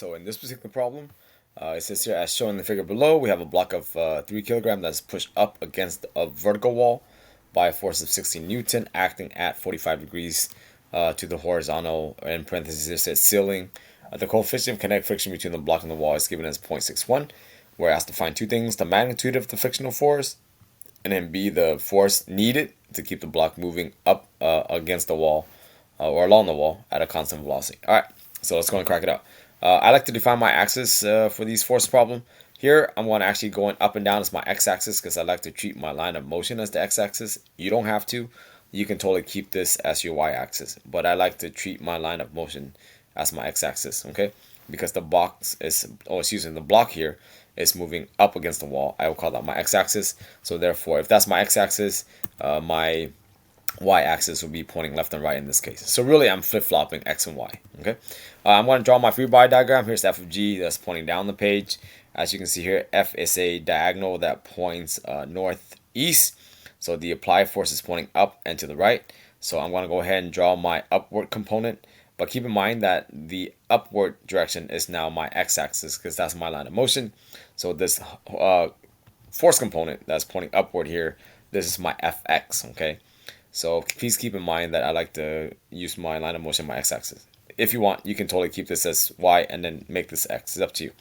So in this particular problem, it says here, as shown in the figure below, we have a block of 3 kilograms that's pushed up against a vertical wall by a force of 60 Newton, acting at 45 degrees to the horizontal. In parentheses, it says ceiling. The coefficient of kinetic friction between the block and the wall is given as 0.61. We're asked to find two things: the magnitude of the frictional force, and then B, the force needed to keep the block moving up against the wall or along the wall at a constant velocity. All right, so let's go and crack it out. I like to define my axis for these force problem. Here, I'm going to actually going up and down as my x-axis because I like to treat my line of motion as the x-axis. You don't have to. You can totally keep this as your y-axis, but I like to treat my line of motion as my x-axis, okay? Because the box is, the block here is moving up against the wall. I will call that my x-axis. So therefore, if that's my x-axis, my y-axis will be pointing left and right in this case. So really, I'm flip-flopping x and y. Okay, I'm going to draw my free body diagram. Here's f of g that's pointing down the page. As you can see here, f is a diagonal that points northeast. So the applied force is pointing up and to the right. So I'm going to go ahead and draw my upward component. But keep in mind that the upward direction is now my x-axis because that's my line of motion. So this force component that's pointing upward here, this is my fx, okay? So please keep in mind that I like to use my line of motion, my x-axis. If you want, you can totally keep this as y and then make this x. It's up to you.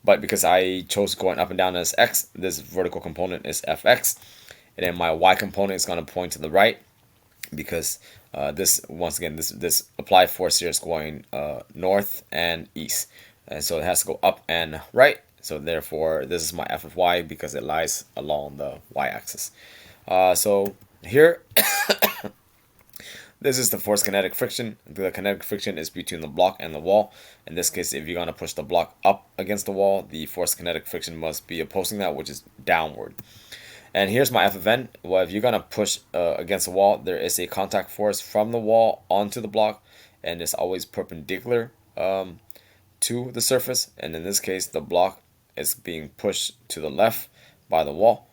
But because I chose going up and down as x, this vertical component is fx. And then my y component is going to point to the right because this, once again, this applied force here is going north and east. And so it has to go up and right. So therefore, this is my f of y because it lies along the y-axis. So here, this is the force kinetic friction. The kinetic friction is between the block and the wall. In this case, if you're going to push the block up against the wall, the force kinetic friction must be opposing that, which is downward. And here's my f of n. Well, if you're going to push against the wall, there is a contact force from the wall onto the block, and it's always perpendicular to the surface. And in this case, the block is being pushed to the left by the wall,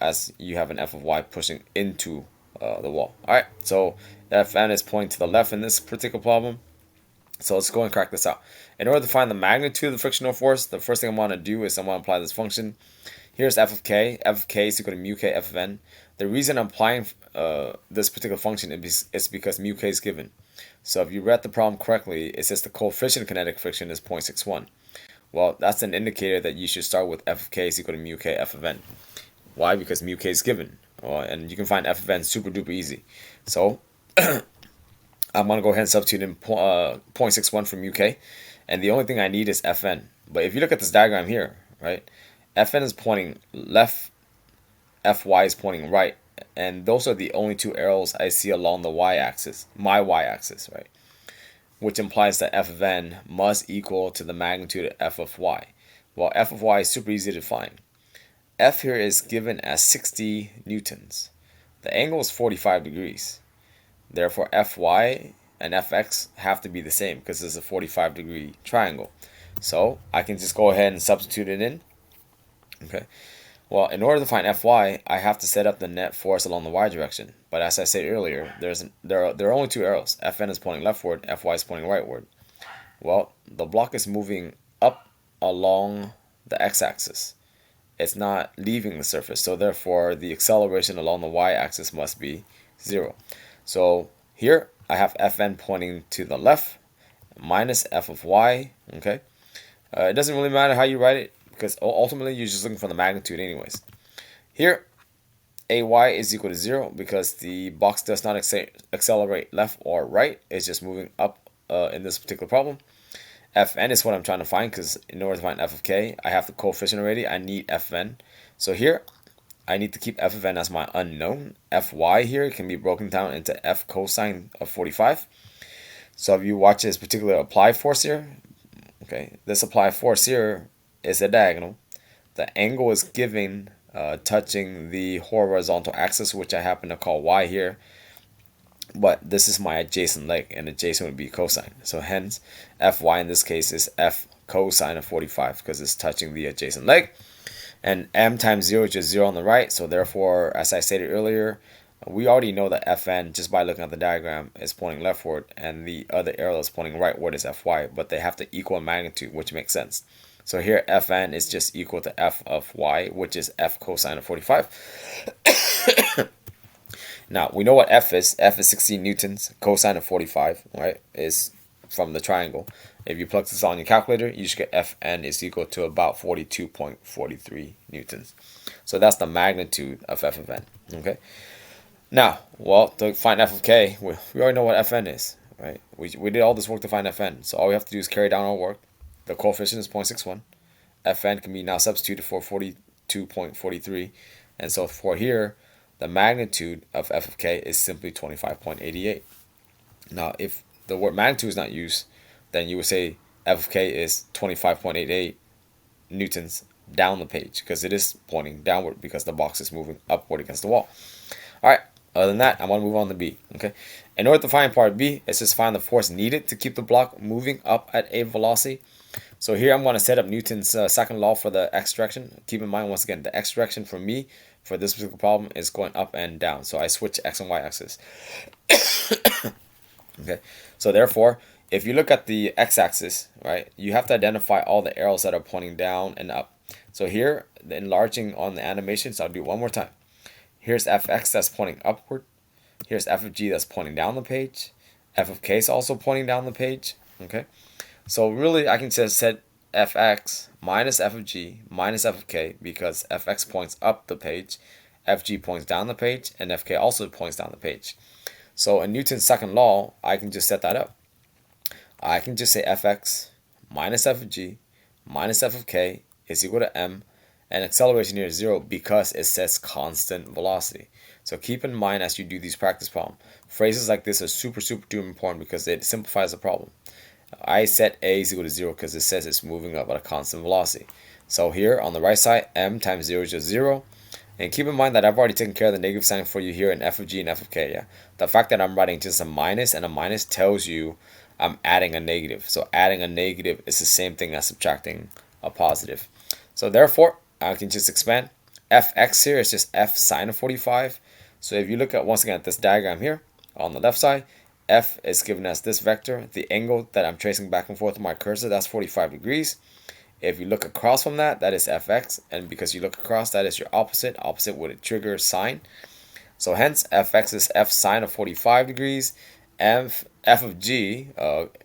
as you have an f of y pushing into the wall. All right, so Fn is pointing to the left in this particular problem. So let's go and crack this out. In order to find the magnitude of the frictional force, the first thing I want to do is I want to apply this function. Here's f of k. F of k is equal to mu k f of n. The reason I'm applying this particular function is because mu k is given. So if you read the problem correctly, it says the coefficient of kinetic friction is 0.61. Well, that's an indicator that you should start with f of k is equal to mu k f of n. Why? Because mu k is given. And you can find f of n super duper easy. So I'm going to go ahead and substitute in 0.61 for mu k. And the only thing I need is fn. But if you look at this diagram here, right, fn is pointing left, fy is pointing right. And those are the only two arrows I see along the y-axis, my y-axis, right? Which implies that f of n must equal to the magnitude of f of y. Well, f of y is super easy to find. F here is given as 60 newtons. The angle is 45 degrees. Therefore, Fy and Fx have to be the same because it's a 45-degree triangle. So I can just go ahead and substitute it in. Okay. Well, in order to find Fy, I have to set up the net force along the y direction. But as I said earlier, there are only two arrows. Fn is pointing leftward, Fy is pointing rightward. Well, the block is moving up along the x-axis. It's not leaving the surface, so therefore the acceleration along the y-axis must be 0. So here I have Fn pointing to the left minus f of y. Okay, it doesn't really matter how you write it because ultimately you're just looking for the magnitude anyways. Here ay is equal to 0 because the box does not accelerate left or right. It's just moving up in this particular problem. Fn is what I'm trying to find because in order to find f of k, I have the coefficient already. I need Fn. So here, I need to keep f of n as my unknown. Fy here can be broken down into f cosine of 45. So if you watch this particular applied force here, okay, this applied force here is a diagonal. The angle is given touching the horizontal axis, which I happen to call y here. But this is my adjacent leg, and adjacent would be cosine. So hence, Fy in this case is f cosine of 45 because it's touching the adjacent leg. And m times 0 is just 0 on the right. So therefore, as I stated earlier, we already know that Fn, just by looking at the diagram, is pointing leftward, and the other arrow is pointing rightward is Fy, but they have to equal in magnitude, which makes sense. So here Fn is just equal to F of y, which is F cosine of 45. Now, we know what F is. F is 16 newtons. Cosine of 45, right, is from the triangle. If you plug this on your calculator, you should get Fn is equal to about 42.43 newtons. So that's the magnitude of F of n, okay? Now, well, to find F of k, we already know what Fn is, right? We did all this work to find Fn, so all we have to do is carry down our work. The coefficient is 0.61. Fn can be now substituted for 42.43, and so for here, the magnitude of F of k is simply 25.88. Now, if the word magnitude is not used, then you would say F of k is 25.88 newtons down the page, because it is pointing downward because the box is moving upward against the wall. All right, other than that, I want to move on to B, okay? In order to find part B, it's just find the force needed to keep the block moving up at a velocity. So here I'm going to set up Newton's second law for the x direction. Keep in mind, once again, the x direction for me for this particular problem is going up and down. So I switch x and y axis. Okay, so therefore, if you look at the x-axis, right, you have to identify all the arrows that are pointing down and up. So here, the enlarging on the animation, so I'll do it one more time. Here's fx that's pointing upward. Here's f of g that's pointing down the page. F of k is also pointing down the page. Okay, so really I can just set fx minus f of g minus f of k, because fx points up the page, fg points down the page, and fk also points down the page. So in Newton's second law, I can just set that up. I can just say fx minus f of g minus f of k is equal to m, and acceleration here is 0 because it says constant velocity. So keep in mind as you do these practice problems, phrases like this are super duper important because it simplifies the problem. I set a is equal to 0 because it says it's moving up at a constant velocity. So here on the right side, m times 0 is just 0. And keep in mind that I've already taken care of the negative sign for you here in f of g and f of k. Yeah, the fact that I'm writing just a minus and a minus tells you I'm adding a negative. So adding a negative is the same thing as subtracting a positive. So therefore, I can just expand. Fx here is just f sine of 45. So if you look at, once again, at this diagram here, on the left side, f is given as this vector. The angle that I'm tracing back and forth with my cursor, that's 45 degrees. If you look across from that, that is fx. And because you look across, that is your opposite. Opposite would trigger sine. So hence, fx is f sine of 45 degrees. F of g,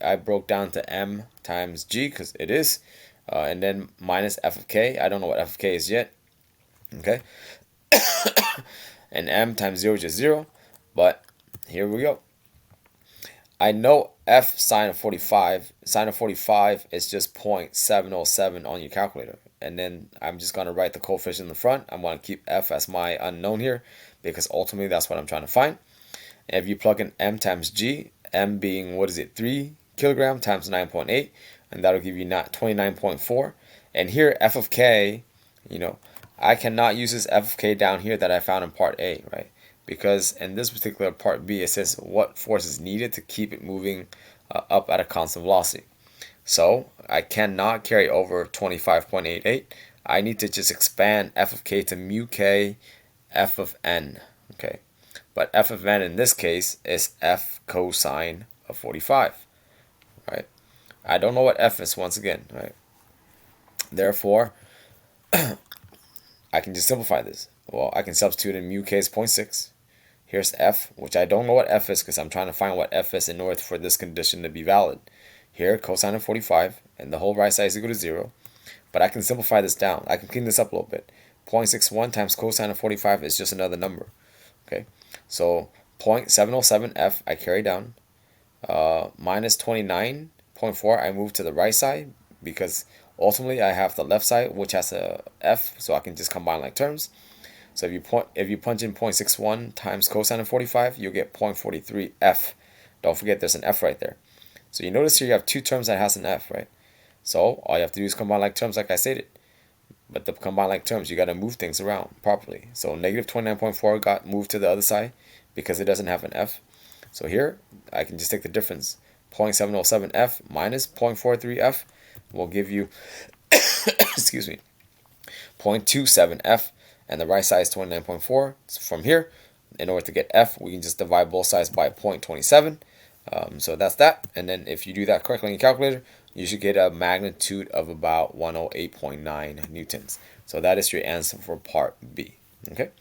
I broke down to m times g because it is. And then minus f of k. I don't know what f of k is yet. Okay. And m times 0 is just 0. But here we go. I know f sine of 45. Sine of 45 is just 0.707 on your calculator. And then I'm just going to write the coefficient in the front. I'm going to keep f as my unknown here because ultimately that's what I'm trying to find. And if you plug in m times g, m being, 3 kilogram times 9.8, and that'll give you 29.4. And here, f of k, I cannot use this f of k down here that I found in part A, right? Because in this particular part B, it says what force is needed to keep it moving up at a constant velocity. So I cannot carry over 25.88. I need to just expand f of k to mu k f of n, okay? But f of n in this case is f cosine of 45, right? I don't know what f is once again, right? Therefore, I can just simplify this. Well, I can substitute in mu k is 0.6. Here's f, which I don't know what f is because I'm trying to find what f is in order for this condition to be valid. Here, cosine of 45, and the whole right side is equal to 0. But I can simplify this down. I can clean this up a little bit. 0.61 times cosine of 45 is just another number. Okay, so 0.707 f I carry down. Minus 29.4 I move to the right side because ultimately I have the left side which has a f, so I can just combine like terms. So if you punch in 0.61 times cosine of 45, you'll get 0.43 f. Don't forget there's an f right there. So you notice here you have two terms that has an f, right? So all you have to do is combine like terms like I stated. But to combine like terms, you got to move things around properly. So negative 29.4 got moved to the other side because it doesn't have an f. So here, I can just take the difference. 0.707 f minus 0.43 f will give you, excuse me, 0.27 f, and the right side is 29.4. So from here, in order to get F, we can just divide both sides by 0.27. So that's that. And then if you do that correctly in your calculator, you should get a magnitude of about 108.9 newtons. So that is your answer for part B. Okay.